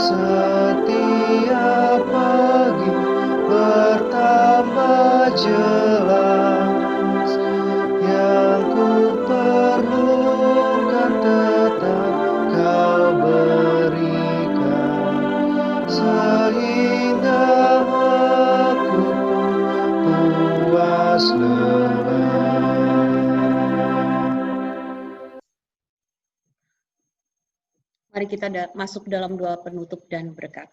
setiap pagi bertambah jelas. Yang ku perlukan tetap Kau berikan, sehingga aku pun puas lelah. Mari kita masuk dalam doa penutup dan berkat.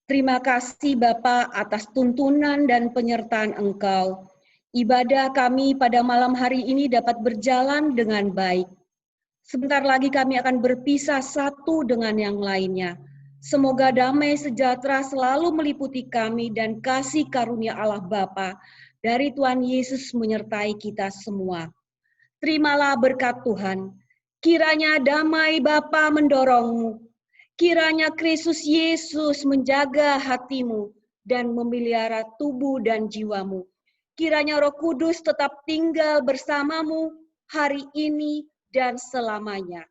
Terima kasih Bapa atas tuntunan dan penyertaan Engkau. Ibadah kami pada malam hari ini dapat berjalan dengan baik. Sebentar lagi kami akan berpisah satu dengan yang lainnya. Semoga damai sejahtera selalu meliputi kami dan kasih karunia Allah Bapa dari Tuhan Yesus menyertai kita semua. Terimalah berkat Tuhan. Kiranya damai Bapa mendorongmu. Kiranya Kristus Yesus menjaga hatimu dan memelihara tubuh dan jiwamu. Kiranya Roh Kudus tetap tinggal bersamamu hari ini dan selamanya.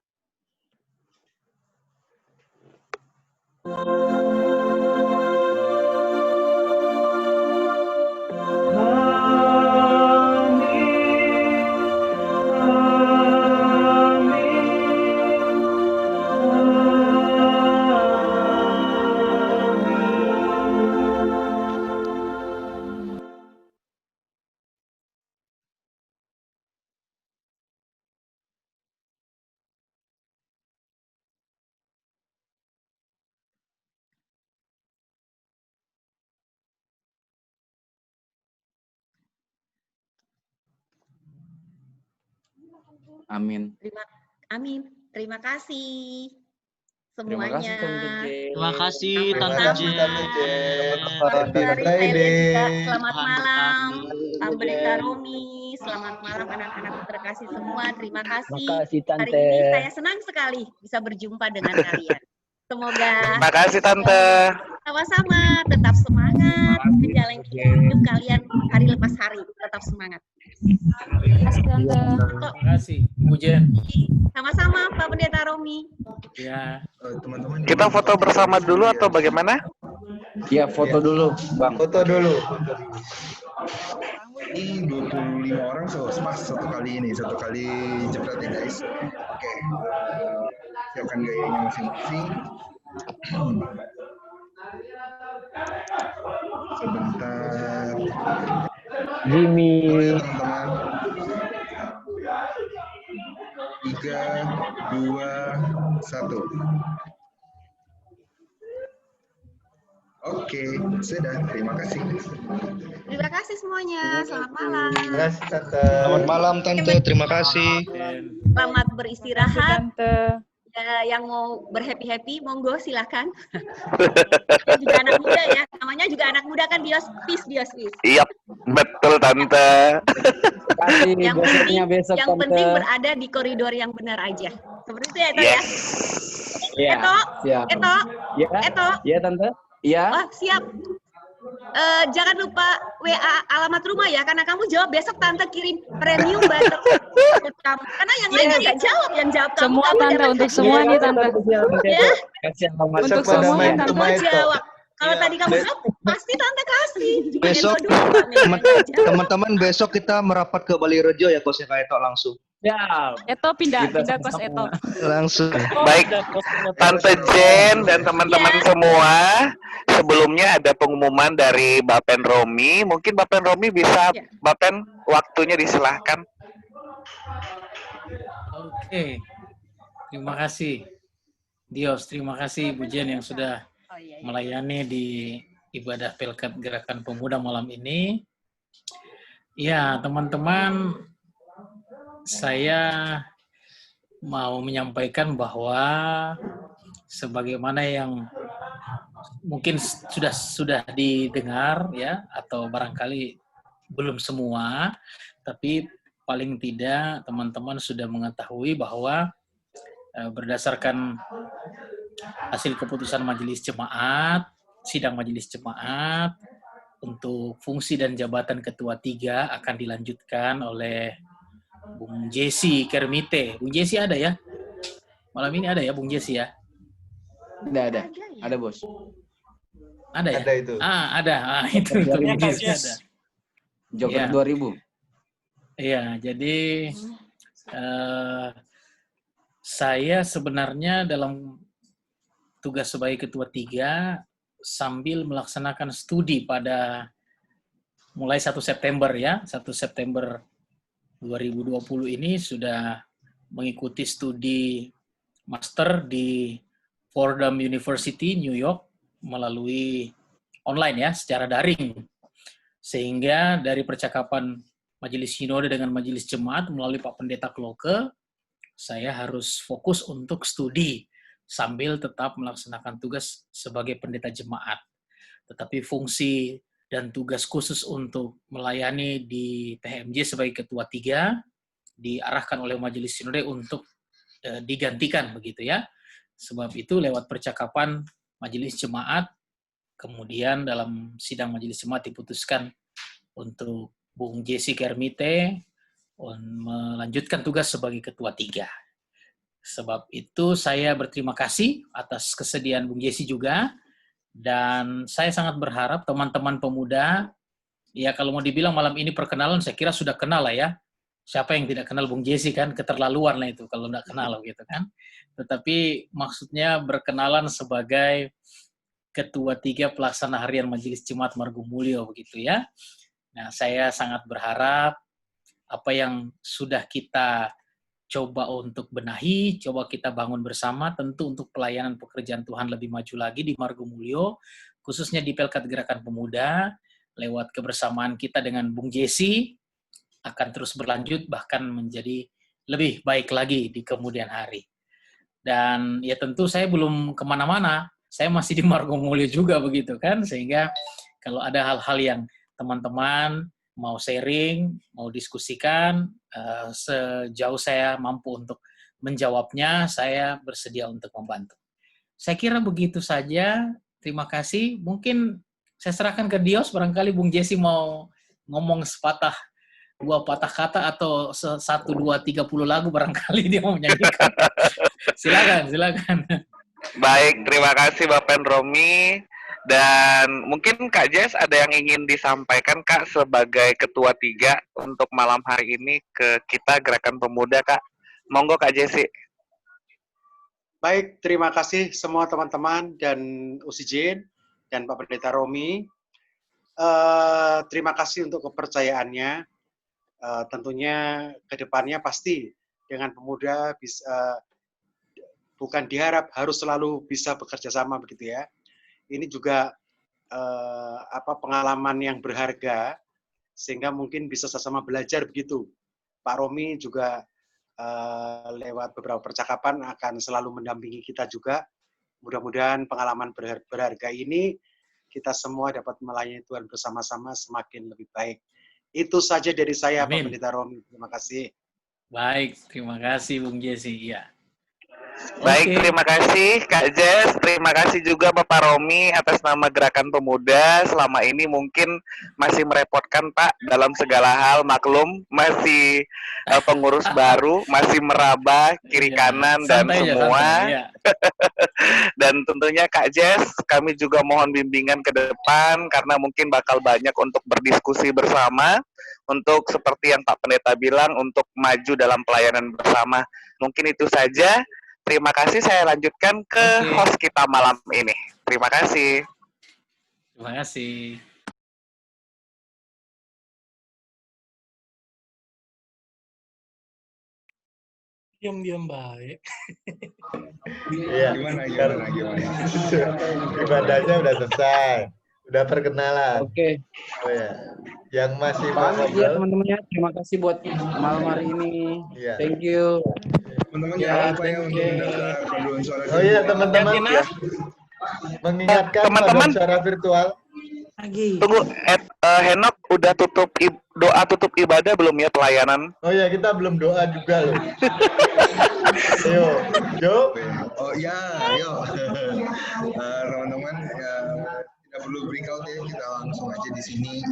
Amin. Amin. Terima kasih Terima kasih semuanya. Tante Jen. Terima kasih Sama-sama. Tante Tante Jen. Happy Happy Friday juga. Friday. Selamat Tuhan malam. berkati. Pak Pendeta Romi. Selamat malam anak-anak terkasih semua. Terima kasih. Makasih Hari Tante. ini saya senang sekali bisa berjumpa dengan kalian. Semoga Terima kasih Tante. sama-sama tetap semangat menjalani hidup kalian hari lepas hari. Tetap semangat. Terima kasih Tante. Terima kasih, Bu Jen. Sama-sama Pak Pendeta Romi. Ya, Teman-teman. Kita foto bersama dulu atau bagaimana? Ya, foto dulu, Bang. Foto dulu. Ini 25 orang pas satu kali ini, satu kali jepret ya guys. Oke. Siapkan gayanya masing-masing. Sebentar. Jimmy. Boleh teman-teman. 3, 2, 1. Oke, sudah. Terima kasih. Terima kasih semuanya. Selamat malam. Terima kasih Tante. Selamat malam Tante, terima kasih. Selamat beristirahat. Tante. Ya, yang mau berhappy-happy, monggo silakan. Juga anak muda ya, namanya juga anak muda kan bios. Iya, betul Tante. Kasih Yang gosipnya besok yang Tante. penting berada di koridor yang benar aja. Seperti itu ya, Eto ya. Yes. Iya. Eto, Siap. Eto, Ya. Eto. Ya, Tante. Ya. Oh, siap. Jangan lupa WA alamat rumah ya, karena kamu jawab besok Tante kirim premium butter buat kamu. Karena yang lainnya nggak jawab, yang jawab kamu. Semua kamu Tante, dapat untuk hadiah. semua nih Tante. Ya. Kasih alamat. Untuk pada semua main Tante. to my talk. Jawab. Kalau tadi kamu jawab, pasti Tante kasih. Cuma Besok, Endo doang nih yang nggak jawab. Teman-teman besok kita merapat ke Bali Rejo ya kosnya Kak Eto langsung. Ya. Eto pindah Kita kos sama-sama. Eto. Langsung. Baik, Tante Jen dan teman-teman semua. Sebelumnya ada pengumuman dari Bapen Romi. Mungkin Bapen Romi bisa, Ya. Bapen waktunya disilahkan. oke. Terima kasih. Dios, terima kasih Bu Jen yang sudah melayani di ibadah Pelkat Gerakan Pemuda malam ini. Ya, teman-teman, saya mau menyampaikan bahwa sebagaimana yang mungkin sudah didengar ya, atau barangkali belum semua, tapi paling tidak teman-teman sudah mengetahui bahwa berdasarkan hasil keputusan majelis jemaat, sidang majelis jemaat, untuk fungsi dan jabatan ketua 3 akan dilanjutkan oleh Bung Jesse Kermite. Bung Jesse ada ya? Malam ini ada ya Bung Jesse ya? Ada bos. Ada ya? Ada itu. Ada. Itu Bung Jesse ada. Joker Iya. 2000. Iya, jadi saya sebenarnya dalam tugas sebagai ketua 3 sambil melaksanakan studi pada mulai 1 September ya, 1 September 2020 ini sudah mengikuti studi master di Fordham University, New York, melalui online ya, secara daring. Sehingga dari percakapan Majelis Sinode dengan Majelis Jemaat melalui Pak Pendeta Kloke, saya harus fokus untuk studi sambil tetap melaksanakan tugas sebagai pendeta jemaat. Tetapi fungsi dan tugas khusus untuk melayani di PHMJ sebagai ketua 3 diarahkan oleh Majelis Sinode untuk digantikan begitu ya. Sebab itu lewat percakapan Majelis Jemaat, kemudian dalam sidang Majelis Jemaat diputuskan untuk Bung Jesse Kermite melanjutkan tugas sebagai ketua 3. Sebab itu saya berterima kasih atas kesediaan Bung Jesse juga, dan saya sangat berharap teman-teman pemuda, ya kalau mau dibilang malam ini perkenalan, saya kira sudah kenal lah ya. Siapa yang tidak kenal Bung Jesse kan, keterlaluan lah itu kalau tidak kenal gitu kan. Tetapi maksudnya berkenalan sebagai Ketua 3 Pelaksana Harian Majelis Jemaat Margomulyo begitu ya. Nah, saya sangat berharap apa yang sudah kita coba untuk benahi, coba kita bangun bersama, tentu untuk pelayanan pekerjaan Tuhan lebih maju lagi di Margomulyo, khususnya di Pelkat Gerakan Pemuda, lewat kebersamaan kita dengan Bung Jesse, akan terus berlanjut, bahkan menjadi lebih baik lagi di kemudian hari. Dan ya tentu saya belum kemana-mana, saya masih di Margomulyo juga begitu kan, sehingga kalau ada hal-hal yang teman-teman mau sharing, mau diskusikan, sejauh saya mampu untuk menjawabnya, saya bersedia untuk membantu. Saya kira begitu saja, terima kasih. Mungkin saya serahkan ke Dios, barangkali Bung Jesse mau ngomong sepatah, 2 patah kata atau 1, 2, 30 lagu barangkali dia mau menyanyikan. Silakan. Baik, terima kasih Bapak Romi. Dan mungkin Kak Jess ada yang ingin disampaikan Kak sebagai Ketua 3 untuk malam hari ini ke kita Gerakan Pemuda Kak. Monggo Kak Jesse. Baik, terima kasih semua teman-teman dan Usijin dan Pak Pendeta Romi. Terima kasih untuk kepercayaannya. Tentunya ke depannya pasti dengan pemuda bisa, bukan diharap harus selalu bisa bekerja sama begitu ya. Ini juga pengalaman yang berharga sehingga mungkin bisa sama-sama belajar begitu. Pak Romi juga lewat beberapa percakapan akan selalu mendampingi kita juga. Mudah-mudahan pengalaman berharga ini kita semua dapat melayani Tuhan bersama-sama semakin lebih baik. Itu saja dari saya, Amin. Pak Pendeta Romi. Terima kasih. Baik, terima kasih Bung Jesse. Ya. Baik, terima kasih Kak Jess, terima kasih juga Bapak Romi atas nama Gerakan Pemuda. Selama ini mungkin masih merepotkan Pak dalam segala hal, maklum, masih pengurus baru, masih meraba kiri kanan dan semua. Dan tentunya Kak Jess, kami juga mohon bimbingan ke depan karena mungkin bakal banyak untuk berdiskusi bersama, untuk seperti yang Pak Pendeta bilang, untuk maju dalam pelayanan bersama. Mungkin itu saja. Terima kasih, saya lanjutkan ke host kita malam ini. Terima kasih. Terima kasih. Diam-diam baik. Iya, gimana. Ibadahnya udah selesai. Udah perkenalan. Oke. Oh ya. Yang masih mau ngobrol. Ya teman-temannya, terima kasih buat malam hari ini. Iya. Thank you. Teman-teman jangan lupa ya untuk mendaftar paduan suara. Oh iya teman-teman ya. Mengingatkan teman-teman suara virtual. Tunggu, Henok udah doa tutup ibadah belum ya pelayanan? Oh ya, kita belum doa juga loh. Jo. Oh ya, yuk. Teman-teman ya, tidak perlu breakout ya, kita langsung aja di sini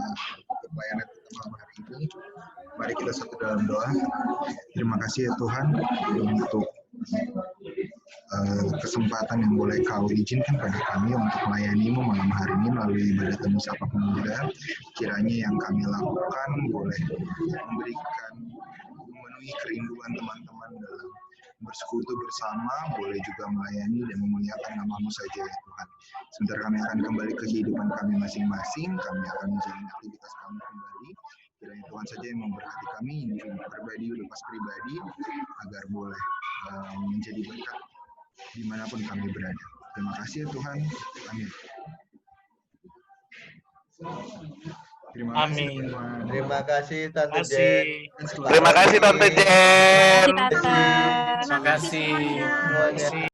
untuk pelayanan kita malam hari ini. Mari kita satu dalam doa. Terima kasih ya Tuhan untuk kesempatan yang boleh Kau izinkan pada kami untuk melayani-Mu malam hari ini melalui ibadah temu sapa pemuda. Kiranya yang kami lakukan boleh memenuhi kerinduan teman-teman dalam bersekutu bersama, boleh juga melayani dan memuliakan nama-Mu saja ya Tuhan. Sebentar kami akan kembali ke kehidupan kami masing-masing, kami akan menjalani aktivitas kami kembali. Kiranya Tuhan saja yang memberkati kami, individu pribadi, lepas pribadi, agar boleh menjadi berkat dimanapun kami berada. Terima kasih ya Tuhan. Amin. Terima kasih. Terima kasih Tante Kasih. Jen. Terima kasih Tante Jen. Terima kasih. Terima kasih. Semuanya.